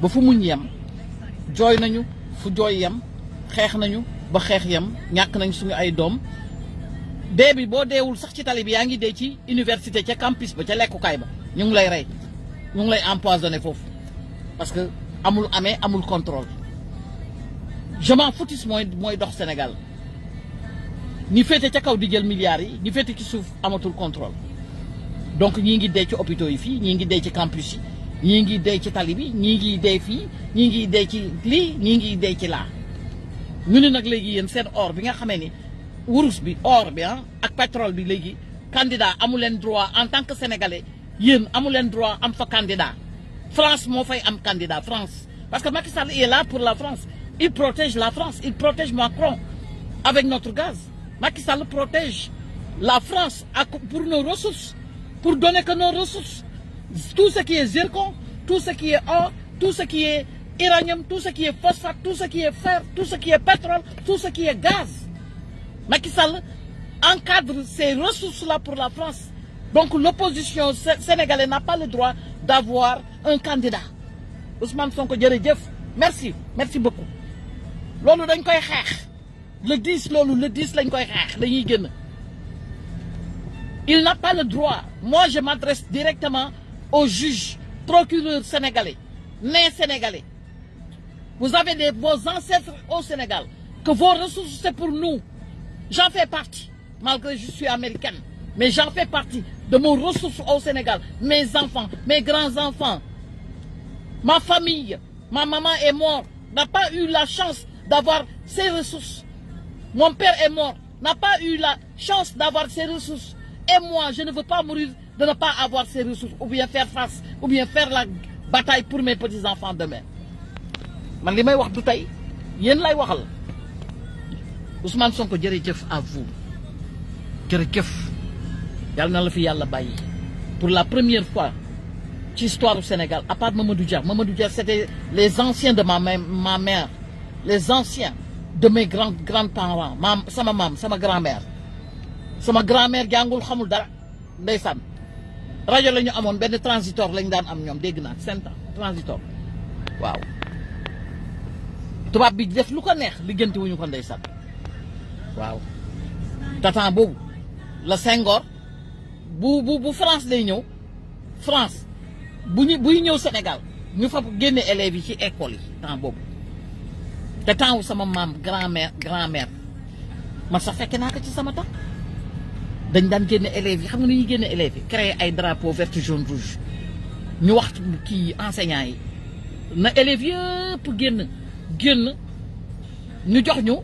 ba fu muñ yem jooy nañu fu jooy yem xeex nañu ba xeex yem ñàkk nañ suñu ay doom dee bi boo deewul sax ci tali bi yaa ngi dee ci université ca campus ba ca lekkukaay ba ñu ngi lay rey ñu ngi lay empoisonné foofu parce que amul amee amul contrôle je m'en foutis mooy dox Sénégal ñi féete ca kaw di jël milliards yi ñi féete ci suuf amatul contrôle donc ñii ngi dee ci hôpitaux yi fii ñii ngi dee ci campus yi ñii ngi dee ci tali bi ñii ngi dee fii ñii ngi dee ci lii ñii ngi dee ci laa ñu ne nag léegi yéen seen or bi nga xamee ni wurus bi or bi ak pétrole bi léegi candidat amu leen droit en tant que sénégalais yéen amu leen droit am fa candidat France moo fay am candidat France parce que Macky Sall est là pour la France il protège la France il protège Macron avec notre gaz Macky Sall protège la France pour nos ressources pour donner que nos ressources tout ce qui est zircon tout ce qui est or tout ce qui est uranium tout ce qui est phosphate tout ce qui est fer tout ce qui est pétrole tout ce qui est gaz Macky Sall encadre ces ressources-là pour la France donc l'opposition sénégalaise n'a pas le droit d'avoir un candidat Ousmane Sonko jërëjëf merci beaucoup loolu dañ koy xeex le 10 loolu le 10 lañ koy xeex dañuy génn il n'a pas le droit moi je m'adresse directement aux juges procureurs sénégalais nés sénégalais vous avez vos ancêtres au Sénégal que vos ressources c'est pour nous j'en fais partie malgré que je suis américaine mais j'en fais partie de mon ressources au Sénégal mes enfants mes grands-enfants ma famille ma maman est morte n'a pas eu la chance d'avoir ces ressources mon père est mort n'a pas eu la chance d'avoir ces ressources et moi je ne veux pas mourir de ne pas avoir ces ressources ou bien faire face ou bien faire la bataille pour mes petits-enfants demain man li may wax du tey yéen lay waxal Ousmane Sonko jërëjëf à vous jërëjëf yàlla na la fi yàlla bàyyi pour la première fois ci histoire du Sénégal à part Mamadou Dia c'était les anciens de ma mère les anciens de mes grands-parents sama maam sama grand-mère jàngul xamul dara ndeysaan rajo la ñu amoon benn transitor lañ daan am ñoom dégg naa 5 ans transitor waaw tubaab bi def lu ko neex liggéenti wuñu ko ndeysaan waaw tatan boobu la Senghor bu France day ñëw France buy ñëw Sénégal ñu fa génne élèves yi ci école yi temps boobu te temps wu sama maam grand-mère man sax fekke naa ko ci sama temps dañ daan génne élèves yi xam nga ni ñuy génne élèves yi créer ay drapeau vert jaune rouge ñu wax kii enseignants yi na élèves yëpp génn ñu jox ñu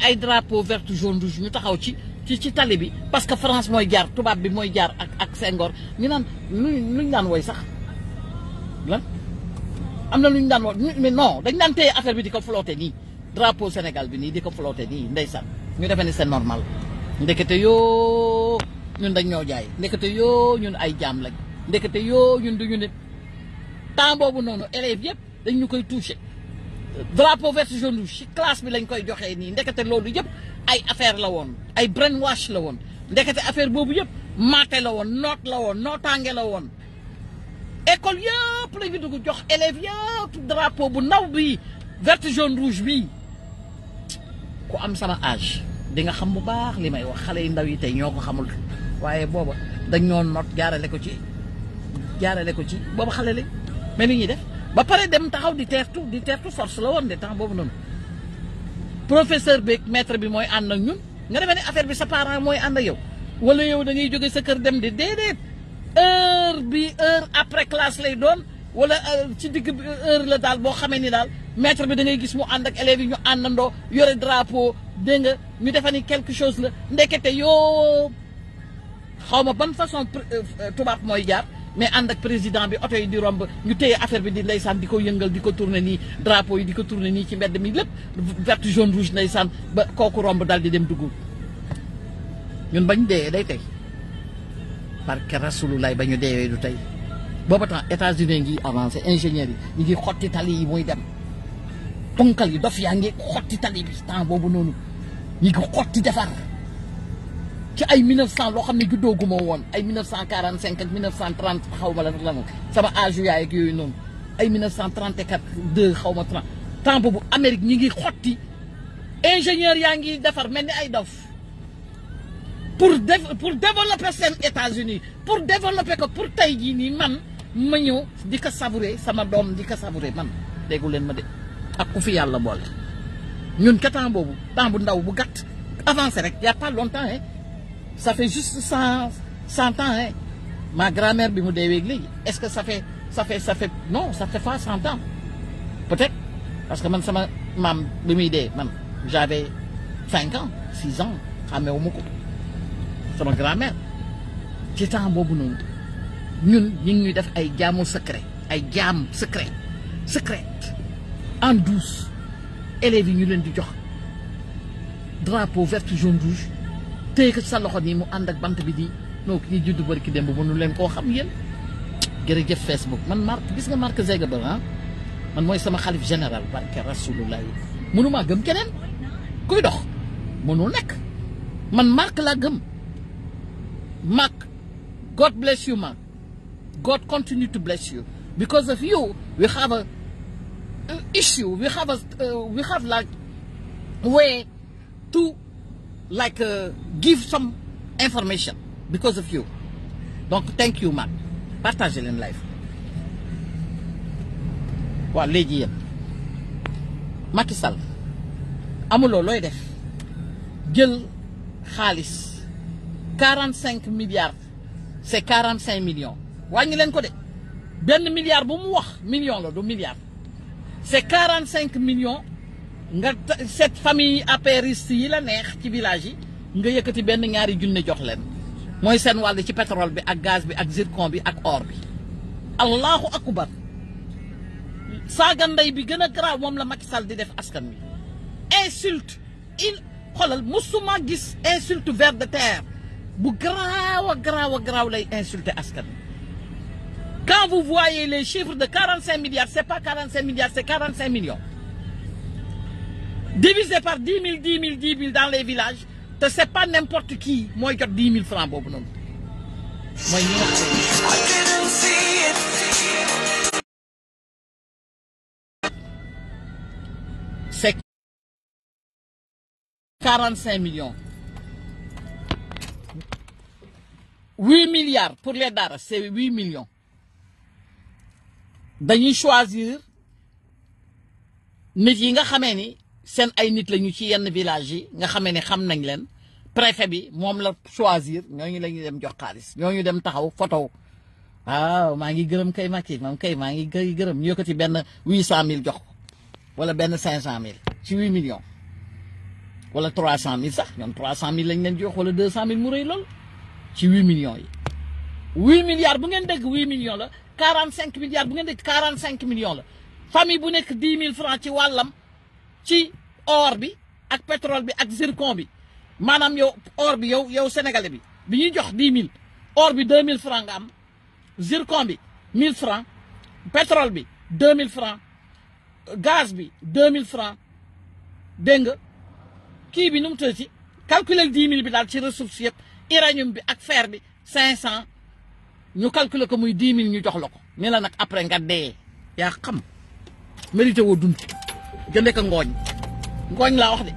ay drapeau vert jaune rouge ñu taxaw ci tali bi parce que France mooy jaar tubaab bi mooy jaar ak Senghor ñu naan luñ daan woy sax lan am na lu ñu daan wax mais non dañ daan téye affaire bi di ko flotter nii drapeau Sénégal bi nii di ko flotter nii ndeysaan ñu defee ne c'est normal ndekete yoo ñun dañ ñoo jaay ndekete yoo ñun ay jaam lañ ndekete yoo ñun duñu nit temps boobu noonu élèves yëpp dañ ñu koy touché drapeau vert jaune rouge ci classe bi lañ koy joxee nii ndekete loolu yëpp ay affaire la woon ay brainwash la woon ndekete affaire boobu yëpp maate la woon nootaange la woon école yëpp la ñu dugg jox élèves yëpp drapeau bu ndaw bi vert jaune rouge bi ku am sama âge di nga xam bu baax li may wax xale yu ndaw yi tey ñoo ko xamul waaye booba dañ ñoo not jaarale ko ci booba xale lañ mais ni ñuy def ba pare dem taxaw di teertu force la woon de temps boobu noonu professeur bi maître bi mooy ànd ak ñun nga demee ne affaire bi sa parent mooy ànd ak yow wala yow da ngay jóge sa kër dem di déedéet heure après classe lay doon wala ci digg heure la daal boo xamee ni daal maître bi da ngay gis mu ànd ak élèves yi ñu àndandoo yore drapeau dégg nga ñu defa ni quelque chose la ndekete yoo xaw ma ban façon tubaab mooy jaar mais ànd ak président bi oto yi di romb ñu téye affaire bi di ndeysaan di ko yëngal di ko tourner nii drapeau yi di ko tourner nii ci mbedd mi lépp vert jaune rouge ndeysaan ba kooku romb dal di dem dugg ñun bañ dee day tey barke Rasulullah ba ñu deewee du tey booba temps États-Unis ngi avancé ingénieurs yi ñu ngi xotti tali yi muy dem ponkal yi dof yaa ngi xotti tali bi temps boobu noonu ñu ngi xotti defar ci ay 1900 loo xam ne juddooguma woon ay 1945 ak 1930 xaw ma la sama âge yaay ak yooyu noonu ay 1934 2 xaw ma 30 temps boobu Amérique ñi ngi xotti ingénieur yaa ngi defar mel ni ay dof pour développer seen États-Unis pour développer ko pour tey jii nii man ma ñëw di ko savourer sama doom di ko savourer man déggu leen ma de ak ku fi yàlla boole ñun ka temps boobu temps bu ndaw bu gàtt avancé rek y a pas longtemps hein ça fait juste 100 ans hein ma grand-mère bi mu deewee léegi est-ce que ça fait non ça fait pas 100 ans peut-être parce que man sama maam bi muy dee man j'avais 5 ans 6 ans xàmmeewu ma ko sama grand-mère ci temps boobu noonu ñun ñu ngi ñuy def ay jaamu secret ay jaam secret en douce élèves yi ñu leen di jox drapeau vert jaune rouge téye ko sa loxo nii mu ànd ak bant bi di noo ki juddu bari ki démb mënu leen koo xam yéen jërëjëf Facebook man gis nga Mark Zuckerberg ah man mooy sama xalif général barke rasulullah mënumaa gëm keneen kuy dox mënul nekk man Mark laa gëm Mark God bless you Mark God continue to bless you because of you we have a issue we have like way to like give some information because of you donc thank you Mark partagez leen live waaw léegi yéen Macky Sall amuloo looy def jël xaalis 45 milliards c'est 45 millions wàññi leen ko de benn milliard bu mu wax million la du milliard c'est 45 millions nga cette famille apériste yi la neex ci village yi nga yëkkati benn ñaari junne jox leen mooy seen wàll ci pétrole bi ak gaz bi ak zircon bi ak or bi allahu akbar saaga ndey bi gën a garaaw moom la Macky Sall di def askan wi insulte xoolal musuma gis insulte vers de terre bu garaaw a garaaw lay insulter askan wi quand vous voyez les chiffres de 45 milliards c'est pas 45 milliards c'est 45 millions divisé par 10 000 dans les villages te c'est pas n'importe qui mooy jot 10 000 francs boobu noonu mooy ñi nga c'est 45 millions 8 milliards pour les daara c'est 8 millions dañuy choisir nit yi nga xamee ni seen ay nit lañu ci yenn village yi nga xamee ne xam nañ leen préfet bi moom la choisir ñooñu la ñuy dem jox xaalis ñooñu dem taxaw photo waaw maa ngi gërëm kay Macky moom kay maa ngi gërëm ñu yëkkati benn 800 000 jox ko wala benn 500 000 ci 8 millions wala 300 000 sax ñoom 300 000 lañ leen jox wala 200 000 mu rëy lool ci 8 millions yi 8 milliards bu ngeen dégg 8 millions la 45 milliards bu ngeen dégg 45 millions la famille bu nekk 10 000 francs ci wàllam ci or bi ak pétrole bi ak zircon bi maanaam yow or bi yow sénégalais bi ñuy jox 10 000 or bi 2 000 francs nga am zircon bi 1 000 francs pétrole bi 2 000 francs gaz bi 2 000 francs dégg nga kii bi nu mu tëdd ci calculer 10 000 bi daal ci ressources yëpp uranium bi ak fer bi 500 ñu calculer ko muy 10 000 ñu jox la ko ne la nag après nga dee yaa xam mérité woo dund jëndee ko ngooñ laa wax de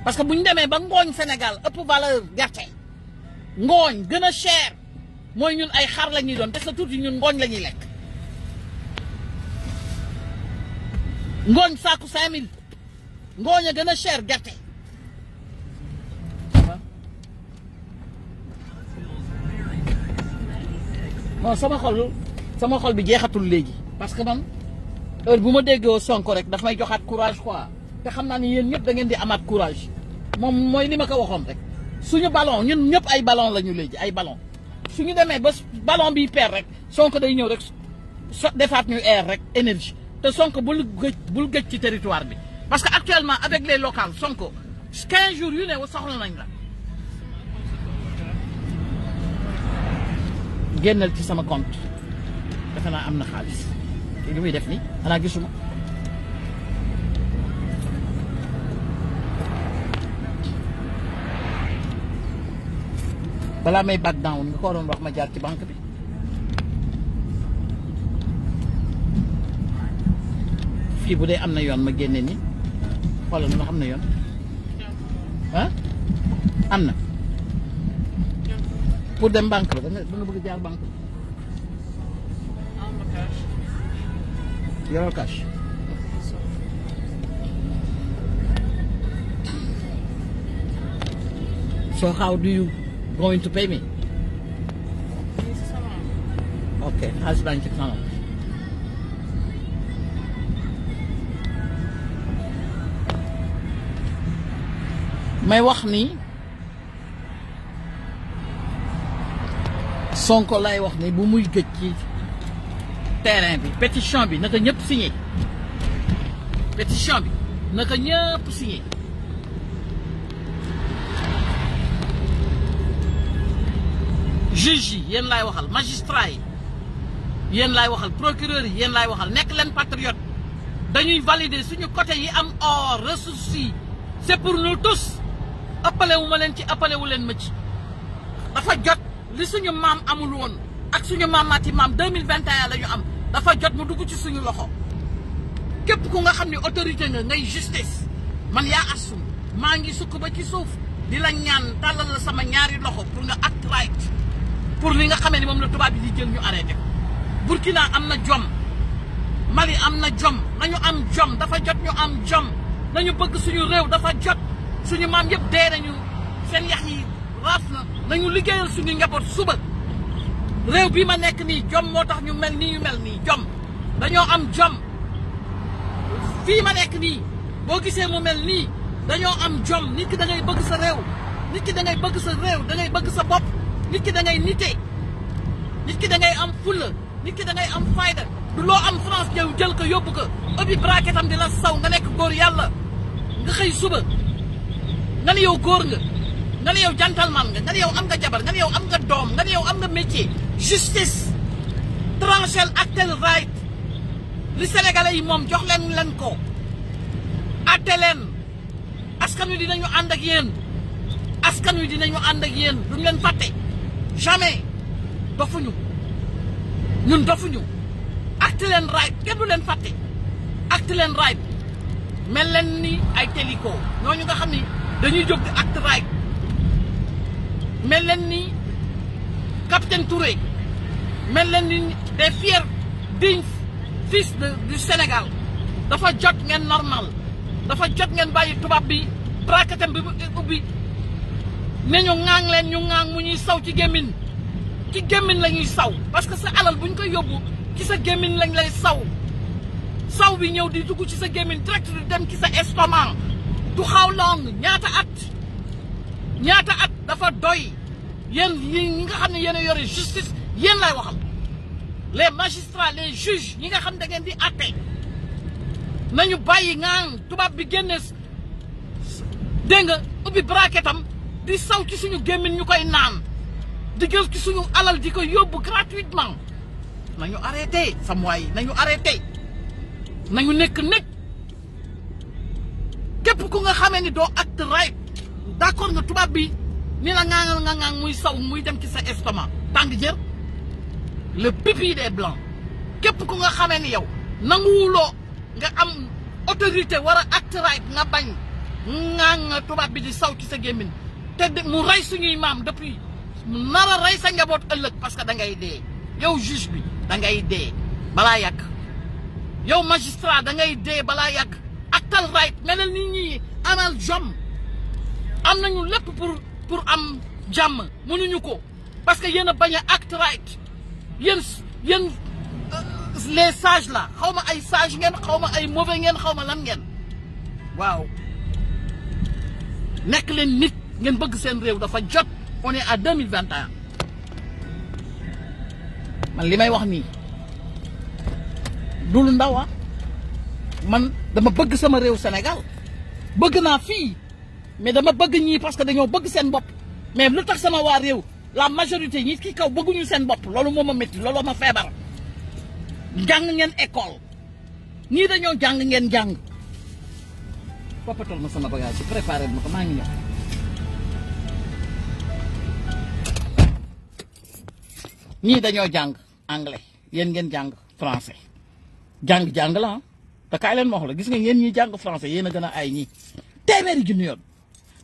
parce que bu ñu demee ba ngooñ Sénégal ëpp valeur gerte ngooñ gën a cher mooy ñun ay xar la ñuy doon des na tuuti ñun ngooñ la ñuy lekk ngooñ saaku 5000 ngooñ a gën a cher gerte bon sama xol bi jeexatul léegi parce que man heure bu ma déggoo Sonko rek daf may joxaat courage quoi te xam naa ni yéen ñëpp da ngeen di amaat courage moom mooy li ma ko waxoon rek suñu ballon ñun ñëpp ay ballon la ñu léegi ay ballon suñu demee ba ballon bi per rek Sonko day ñëw rek defaat ñu air rek énergie te Sonko bul gëj ci territoire bi parce que actuellement avec les locales Sonko 15 jours yu ne soxla nañ la génnal ci sama compte defe naa am na xaalis li muy def ni xanaa gisuma balaa may back down nga ko waroon wax ma jaar ci banque bi fii bu dee am na yoon ma génne ni xoolal na xam na yoon ah am na pour dem banque la da nga bëgg jaar banque yoroo cash so how do you going to pay me okay xaalis baa ngi ci kanam may wax ni Sonko lay wax ni bu muy gëj ci terrain bi pétition bi naka ñëpp signé pétition bi naka ñëpp signé juge yi yéen laay waxal magistrat yi yéen laay waxal procureur yi yéen laay waxal nekk leen patriote dañuy valider suñu côté yi am or ressources yi c'est pour nous tous ëppale wu ma leen ci ëppale wu leen ma ci dafa jot li suñu maam amul woon ak suñu maamaati maam 2021 la ñu am dafa jot mu dugg ci suñu loxo képp ku nga xam ne autorité nga ngay justice man yaa assum maa ngi sukk ba ci suuf di la ñaan tàllal la sama ñaari loxo pour nga act right pour li nga xamee ni moom la tubaab bi di jël ñu arrêté ko Burkina am na jom Mali am na jom nañu am jom dafa jot ñu am jom nañu bëgg suñu réew dafa jot suñu maam yëpp dee nañu seen yax yi raaf na nañu liggéeyal suñu njaboot suba réew bii ma nekk nii jom moo tax ñu mel nii ñu mel nii jom dañoo am jom fii ma nekk nii boo gisee mu mel nii dañoo am jom nit ki da ngay bëgg sa réew nit ki da ngay bëgg sa réew da ngay bëgg sa bopp nit ki da ngay nite nit ki da ngay am fulla nit ki da ngay am fayda du loo am France yow jël ko yóbbu ko ubbi braquetam di la saw nga nekk góor yàlla nga xëy suba nga ne yow góor nga ne yow gentleman nga ne yow am nga jabar nga ne yow am nga doom nga ne yow am nga métier justice tranchel actel right li sénégalais yi moom jox leen ko atte leen askan wi dinañu ànd ak yéen askan wi dinañu ànd ak yéen duñ leen fàtte jamais dofuñu ñun dofuñu acte leen right kenn du leen fàtte acte leen right mel leen ni ay télico ñooñu nga xam ni dañuy jóg di acte right mel leen ni capitaine Touré mel leen ni des fiers dignes fils du Sénégal dafa jot ngeen normal dafa jot ngeen bàyyi tubaab bi braquetam bi ubbi ne ñu ŋaang leen ñu ŋaang mu ñuy saw ci gémmiñ la ñuy saw parce que sa alal bu ñu koy yóbbu ci sa gémmiñ lañ lay saw bi ñëw di dugg ci sa gémmiñ direct di dem ci sa estomac du xaw long ñaata at dafa doy yéen ñi nga xam ne yéen a yore justice yéen lay waxal les magistrats les juges ñi nga xam da ngeen di atte nañu bàyyi ŋaang tubaab bi génne dégg nga ubbi braquetam di saw ci suñu gémmiñ ñu koy naan di jël ci suñu alal di ko yóbbu gratuitement nañu arrêté sam waay nañu arrêté nañu nekk képp ku nga xamee ni doo acte right d'accord nga tubaab bi ni la ŋaangal nga ŋaang muy saw muy dem ci sa estomac tàng jër le pipi des blancs képp ku nga xamee ni yow nanguwuloo nga am autorité war a acte right nga bañ ŋaang tubaab bi di saw ci sa gémmiñ te mu rey suñuy maam depuis mu nar a rey sa njaboot ëllëg parce que da ngay dee yow juge bi da ngay dee balaa yàgg yow magistrat da ngay dee balaa yàgg actal right menel nit ñi amal jom am nañu lépp pour am jàmm mënuñu ko parce que yéen a bañ a act right yéen les sages là xaw ma ay sage ngeen xaw ma ay mauvais ngeen xaw ma lan ngeen waaw nekk leen nit ngeen bëgg seen réew dafa jot on est à 2021 man li may wax nii du lu ndaw man dama bëgg sama réew Sénégal bëgg naa fii mais dama bëgg ñii parce que dañoo bëgg seen bopp mais lu tax sama waa réew la majorité ñi ki kaw bëgguñu seen bopp loolu moo ma métti loolu ma feebar jàng ngeen école ñii dañoo jàng ngeen jàng poppatal ma sama bagage yi préparé ma ko maa ngi ñëw ñii dañoo jàng anglais yéen ngeen jàng français jàng la te kaay leen ma wax la gis nga yéen ñi jàng français yéen a gën a ay ñi téeméeri junni yoon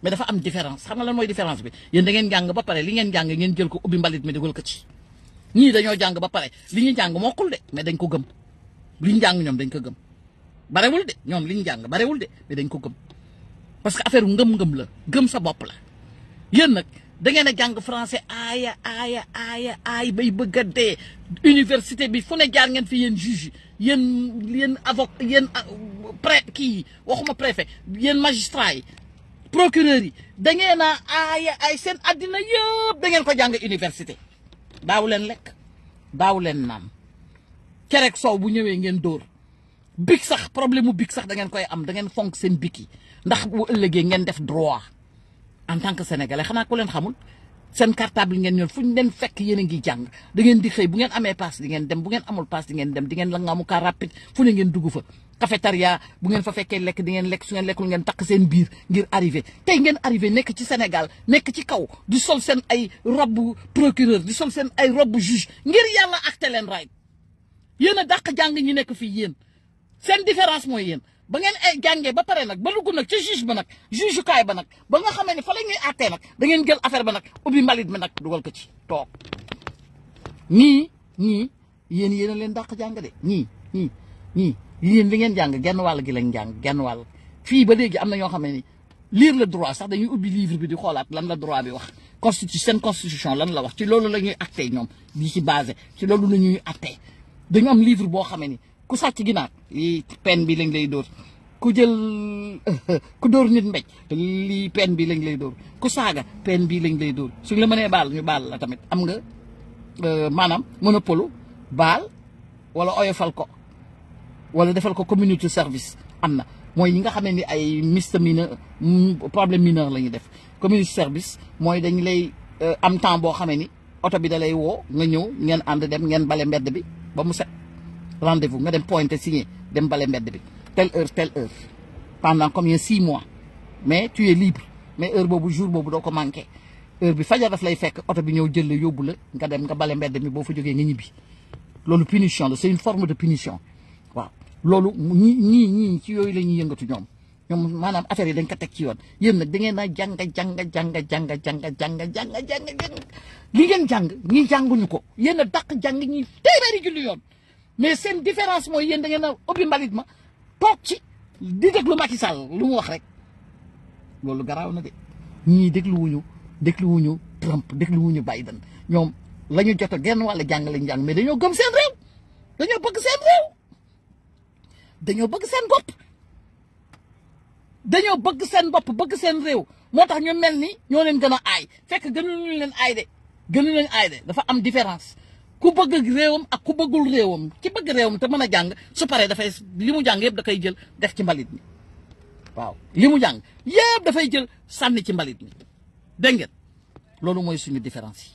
mais dafa am différence xam nga lan mooy différence bi yéen da ngeen jàng ba pare li ngeen jàng ngeen jël ko ubbi mbalit mi dugal ko ci ñii dañoo jàng ba pare li ñu jàng mokkul de mais dañ ko gëm li ñu jàng ñoom dañ ko gëm barewul de ñoom li ñu jàng barewul de mais dañ ko gëm parce que affaire ngëm-ngëm la gëm sa bopp la yéen nag da ngeen a jàng français aay bay bëgg a dee université bi fu ne jaar ngeen fi yéen juge yéen avocat yéen kii waxuma préfet yéen magistrat yi procureur yi da ngeen a ay seen addina yëpp da ngeen ko jàng université daaw leen lekk daaw leen naan kerek soow bu ñëwee ngeen dóor big sax problème mu big sax da ngeen koy am da ngeen fonk seen big yi ndax bu ëllëgee ngeen def droit en tant que sénégalais xanaa ko leen xamul seen cartable ngeen ñor fu ñu leen fekk yéen a ngi jàng da ngeen di xëy bu ngeen amee paas di ngeen dem bu ngeen amul paas di ngeen dem di ngeen la nga amu car rapide fu ne ngeen dugg fa cafétéria bu ngeen fa fekkee lekk di ngeen lekk su ngeen lekkul ngeen takk seen biir ngir arrivé tey ngeen arrivé nekk ci Sénégal nekk ci kaw di sol seen ay robe procureur di sol seen ay robe juge ngir yàlla acté leen right yéen a dàq jàng ñi nekk fii yéen seen différence mooy yéen ba ngeen ay jàngee ba pare nag ba lugg nag ca juge ba nag jugekaay ba nag ba nga xamee ne fa la ñuy àttee nag da ngeen jël affaire ba nag ubbi mbalit mi nag dugal ko ci toog ñii yéen a leen dàq jàng de ñii yéen li ngeen jàng genn wàll gi lañ jàng genn wàll fii ba léegi am na ñoo xam ne ni lire le droit sax dañuy ubbi livre bi di xoolaat lan la droit bi wax seen constitution lan la wax ci loolu la ñuy àttee ñoom di ci basé ci loolu la ñuy àttee dañu am livre boo xamee ni ku sàcc ginaar lii peine bi lañ lay dóor ku jël ku dóor nit mbéj lii peine bi lañ lay dóor ku saaga peine bii lañ lay dóor suñ la mënee baal ñu baal la tamit am nga maanaam monopole baal wala oyofal ko wala defal ko community service am na mooy ñi nga xam ne ni ay misdemeanor problème mineur la ñuy def community service mooy dañ lay am temps boo xamee ni oto bi da lay woo nga ñëw ngeen ànd dem ngeen bale mbedd bi ba mu set rendez-vous nga dem pointé signé dem bale mbedd bi telle heure pendant combien 6 mois mais tu es libre mais heure boobu jour boobu doo ko manqué heure bi fajar daf lay fekk oto bi ñëw jël la yóbbu la nga dem nga bale mbedd mi boo fa jógee nga ñibbi loolu punition la c'est une forme de punition waaw loolu ñii ci yooyu la ñuy yëngatu ñoom maanaam affaire yi dañ ko teg ci yoon yéen nag da ngeen a jàng li ngeen jàng ñi jànguñu ko yéen a dàq jàng ñi téeméeri junni yoon mais seen différence mooy yéen da ngeen a ubbi mbalit ma toog ci di déglu Macky Sall lu mu wax rek loolu garaaw na de ñii dégluwuñu Trump dégluwuñu Biden ñoom la ñu jot a genn wàll jàng lañ jàng mais dañoo gëm seen réew dañoo bëgg seen réew dañoo bëgg seen bopp dañoo bëgg seen bopp bëgg seen réew moo tax ñu mel ni ñoo leen gën a aay fekk gënuñu leen aay de dafa am différence ku bëgg réewam ak ku bëggul réewam ci bëgg réewam te mën a jàng su paree dafay li mu jàng yëpp da koy jël def ci mbalit mi waaw li mu jàng yëpp dafay jël sànni ci mbalit mi dégg ngeen loolu mooy suñu différence yi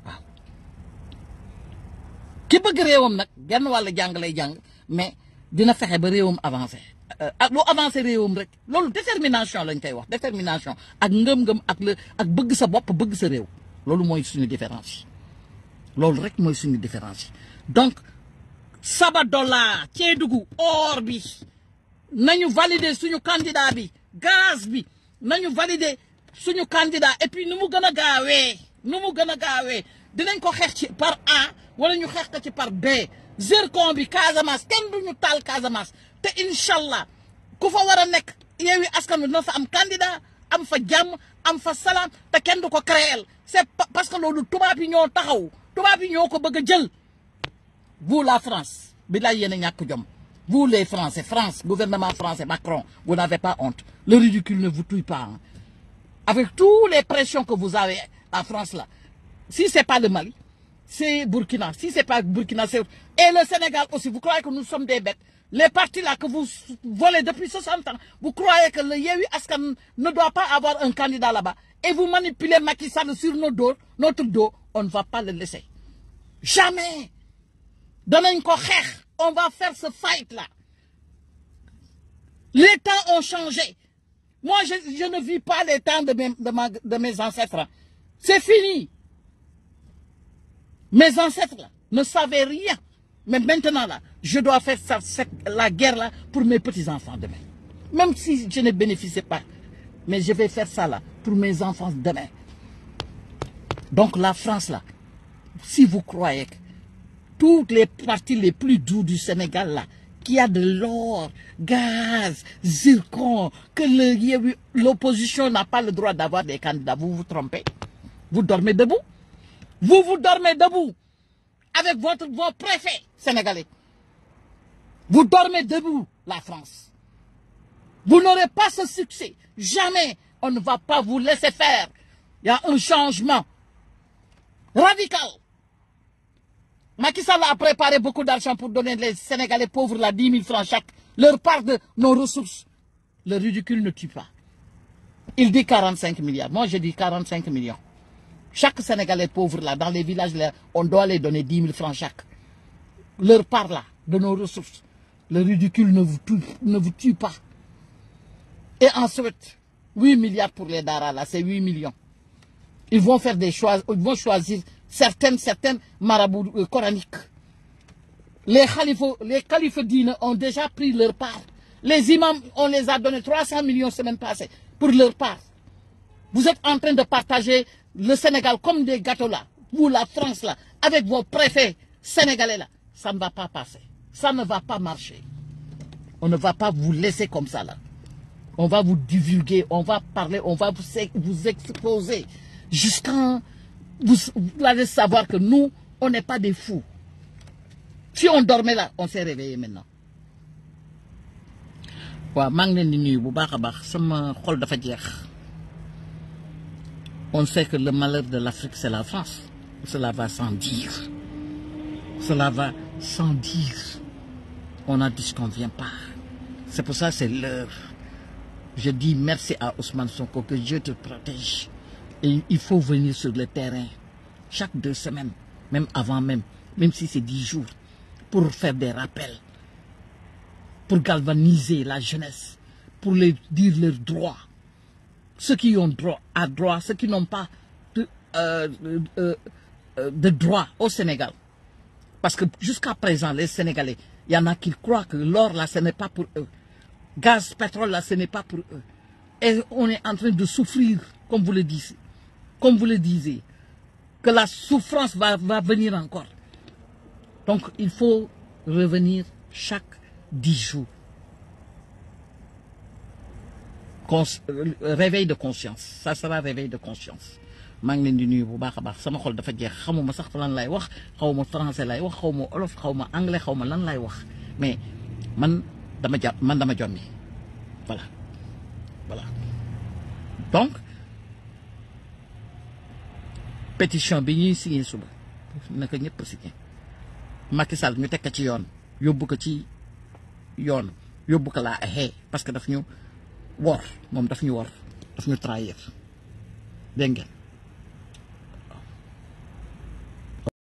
waaw ki bëgg réewam nag genn wàll jàng lay jàng mais dina fexe ba réewam avancé ak lu avancé réewam rek loolu détermination lañ koy wax détermination ak ngëm-ngëm ak bëgg sa bopp bëgg sa réew loolu mooy suñu différence yi loolu rek mooy suñu différence yi donc Sabodala Kédougou or bi nañu valider suñu candidat bi gaz bi nañu valider suñu candidat et puis nu mu gën a gaawee dinañ ko xeex ci par A wala ñu xeex ko ci par B zircon bi Casamance kenn duñu taal Casamance te incha allah ku fa war a nekk Yewwi Askan Wi dina fa am candidat am fa jàmm am fa salaam te kenn du ko créer c'est parce que loolu tubaab yi ñoo taxaw tubaab yi ñoo ko bëgg a jël vous la France bi lay yéen a ñàkk jom vous les Français France gouvernement français Macron vous n'avez pas honte le ridicule ne vous tue pas hein. Avec toutes les pressions que vous avez en France là si c'est pas le Mali c'est Burkina si c'est pas Burkina c'est et le Sénégal aussi vous croyez que nous sommes des bêtes les partis là que vous volez depuis 60 ans vous croyez que le Yewwi Askan ne doit pas avoir un candidat là-bas et vous manipulez Macky Sall sur notre dos on ne va pas le laisser jamais danañ ko xeex on va faire ce fight là les temps ont changé moi je ne vis pas les temps de mes ancêtres hein. C'est fini mes ancêtres là ne savaient rien Mais maintenant, là, je dois faire la guerre là pour mes petits-enfants demain. Même si je ne bénéficie pas. Mais je vais faire ça là pour mes enfants demain. Donc la France là, si vous croyez que toutes les parties les plus douces du Sénégal là, qu'il y a de l'or, gaz, zircon, que l'opposition n'a pas le droit d'avoir des candidats, vous vous trompez. Vous dormez debout. Vous dormez debout avec vos préfets sénégalais. Vous dormez debout, la France. Vous n'aurez pas ce succès. Jamais on ne va pas vous laisser faire. Il y a un changement radical. Macky Sall a préparé beaucoup d'argent pour donner les Sénégalais pauvres là 10 000 francs chaque. Leur part de nos ressources. Le ridicule ne tue pas. Il dit 45 milliards. Moi, je dis 45 millions. Chaque Sénégalais pauvre là, dans les villages, là, on doit les donner 10 000 francs chaque. Leur part là, de nos ressources. Le ridicule ne vous tue pas. Et ensuite, 8 milliards pour les Dara là, c'est 8 millions. Ils vont faire des choix, ils vont choisir certaines marabouts coraniques. Les califes dînes ont déjà pris leur part. Les imams, on les a donné 300 millions semaine passée pour leur part. Vous êtes en train de partager le Sénégal comme des gâteaux là. Vous, la France là, avec vos préfets sénégalais là. Ça ne va pas passer. Ça ne va pas marcher. On ne va pas vous laisser comme ça là. On va vous divulguer, on va parler, on va vous exposer. Jusqu'à vous allez savoir que nous, on n'est pas des fous. Si on dormait là, on s'est réveillé maintenant. Wa maa ngi leen di nuyu bu baax a baax sama xol dafa jeex. On sait que le malheur de l'Afrique c'est la France. Cela va sans dire. Cela va sans dire. On n'en disconvient pas. C'est pour ça que c'est l'heure. Je dis merci à Ousmane Sonko, que Dieu te protège. Et il faut venir sur le terrain chaque 2 semaines, même avant même si c'est 10 jours, pour faire des rappels, pour galvaniser la jeunesse, pour leur dire leurs droits. Ceux qui ont droit à droit, ceux qui n'ont pas de droit au Sénégal. Parce que jusqu'à présent, les Sénégalais, il y en a qui croient que l'or là, ce n'est pas pour eux. Gaz, pétrole là, ce n'est pas pour eux. Et on est en train de souffrir, comme vous le disiez. Comme vous le disiez. Que la souffrance va venir encore. Donc, il faut revenir chaque 10 jours. Réveil de conscience. Ça sera réveil de conscience. maa ngi leen di nuyu bu baax a baax sama xol dafa jeex xamuma sax lan lay wax xawma français lay wax xawma olof xawma anglais xawma lan lay wax mais man dama jommi voilà donc pétition bi ñuy signé suba naka ñëpp signé Macky Sall ñu teg ko ci yoon yóbbu ko ci yoon yóbbu ko laa parce que daf ñu wor moom daf ñu wor daf ñu trahir dégg ngeen